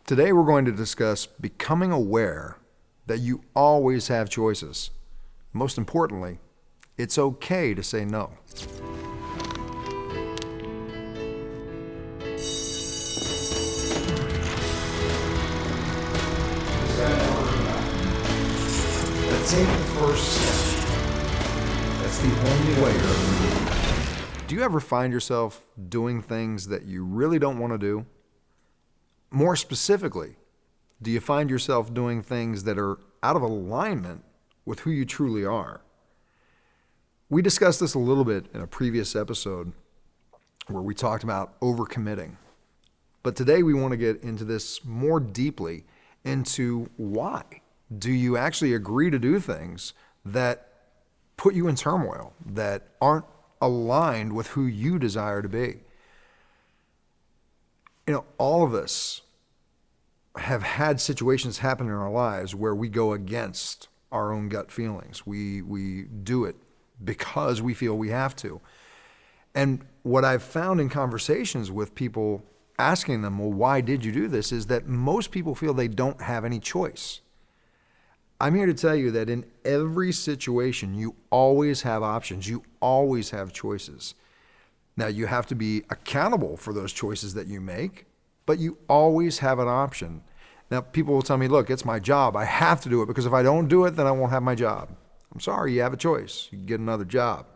Today we're going to discuss becoming aware that you always have choices. Most importantly, it's okay to say no. Take the first step. That's the only way you're ever going to do. Do you ever find yourself doing things that you really don't want to do? More specifically, do you find yourself doing things that are out of alignment with who you truly are? We discussed this a little bit in a previous episode where we talked about overcommitting. But today we want to get into this more deeply into why. Do you actually agree to do things that put you in turmoil, that aren't aligned with who you desire to be? All of us have had situations happen in our lives where we go against our own gut feelings. We do it because we feel we have to. And what I've found in conversations with people asking them, well, why did you do this, is that most people feel they don't have any choice. I'm here to tell you that in every situation, you always have options. You always have choices. Now, you have to be accountable for those choices that you make, but you always have an option. Now, people will tell me, look, it's my job. I have to do it because if I don't do it, then I won't have my job. I'm sorry, you have a choice. You can get another job.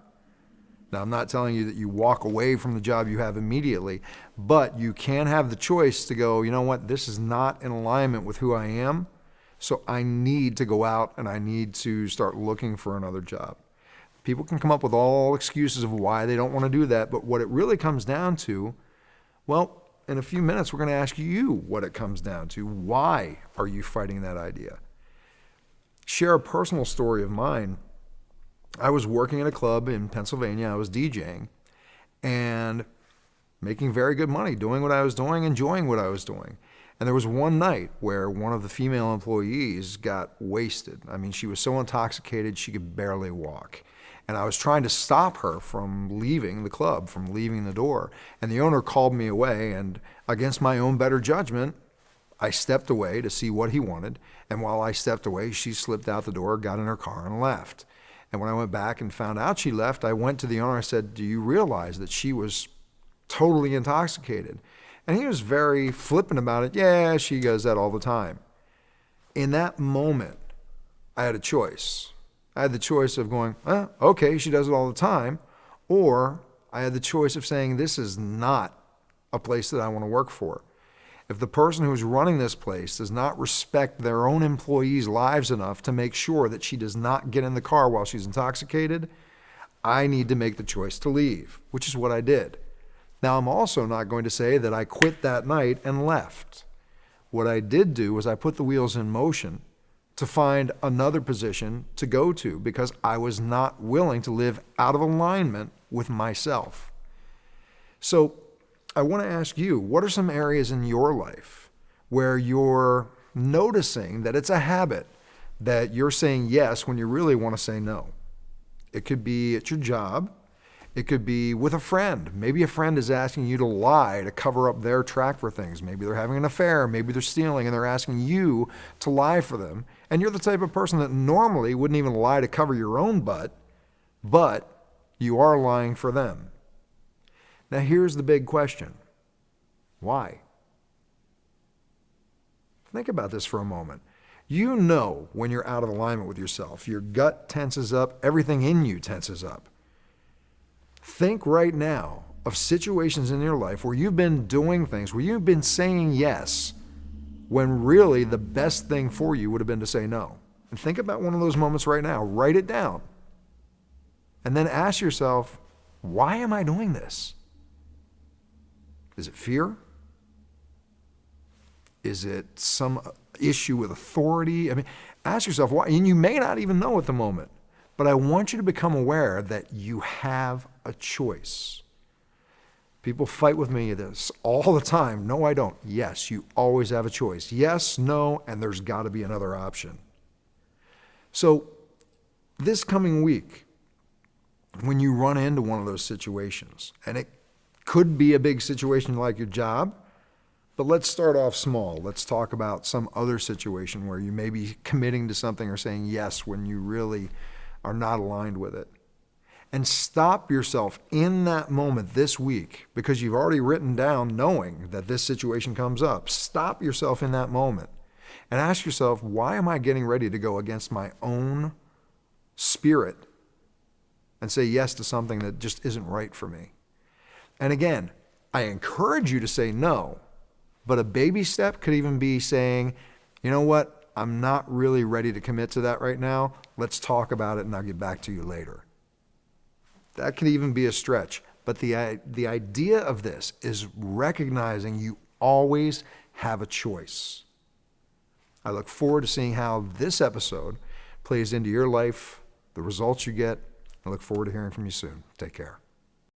Now, I'm not telling you that you walk away from the job you have immediately, but you can have the choice to go, you know what, this is not in alignment with who I am. So I need to go out and I need to start looking for another job. People can come up with all excuses of why they don't want to do that, but what it really comes down to, well, in a few minutes, we're going to ask you what it comes down to. Why are you fighting that idea? Share a personal story of mine. I was working at a club in Pennsylvania. I was DJing and making very good money, doing what I was doing, enjoying what I was doing. And there was one night where one of the female employees got wasted. I mean, she was so intoxicated she could barely walk. And I was trying to stop her from leaving the club, from leaving the door. And the owner called me away, and against my own better judgment, I stepped away to see what he wanted. And while I stepped away, she slipped out the door, got in her car, and left. And when I went back and found out she left, I went to the owner. I said, do you realize that she was totally intoxicated? And he was very flippant about it. Yeah, she does that all the time. In that moment, I had a choice. I had the choice of going, okay, she does it all the time. Or I had the choice of saying, this is not a place that I want to work for. If the person who's running this place does not respect their own employees' lives enough to make sure that she does not get in the car while she's intoxicated, I need to make the choice to leave, which is what I did. Now, I'm also not going to say that I quit that night and left. What I did do was I put the wheels in motion to find another position to go to because I was not willing to live out of alignment with myself. So I want to ask you, what are some areas in your life where you're noticing that it's a habit that you're saying yes when you really want to say no? It could be at your job. It could be with a friend. Maybe a friend is asking you to lie to cover up their track for things. Maybe they're having an affair. Maybe they're stealing and they're asking you to lie for them. And you're the type of person that normally wouldn't even lie to cover your own butt, but you are lying for them. Now here's the big question. Why? Think about this for a moment. You know when you're out of alignment with yourself. Your gut tenses up. Everything in you tenses up. Think right now of situations in your life where you've been doing things, where you've been saying yes, when really the best thing for you would have been to say no. And think about one of those moments right now. Write it down. And then ask yourself, why am I doing this? Is it fear? Is it some issue with authority? I mean, ask yourself why. And you may not even know at the moment. But I want you to become aware that you have a choice. People fight with me this all the time. No, I don't. Yes, you always have a choice. Yes, no, and there's got to be another option. So this coming week, when you run into one of those situations, and it could be a big situation like your job, But let's start off small. Let's talk about some other situation where you may be committing to something or saying yes when you really are not aligned with it. And stop yourself in that moment this week, because you've already written down knowing that this situation comes up. Stop yourself in that moment and ask yourself, why am I getting ready to go against my own spirit and say yes to something that just isn't right for me? And again, I encourage you to say no, but a baby step could even be saying, you know what, I'm not really ready to commit to that right now. Let's talk about it and I'll get back to you later. That could even be a stretch. But the idea of this is recognizing you always have a choice. I look forward to seeing how this episode plays into your life, the results you get. I look forward to hearing from you soon. Take care.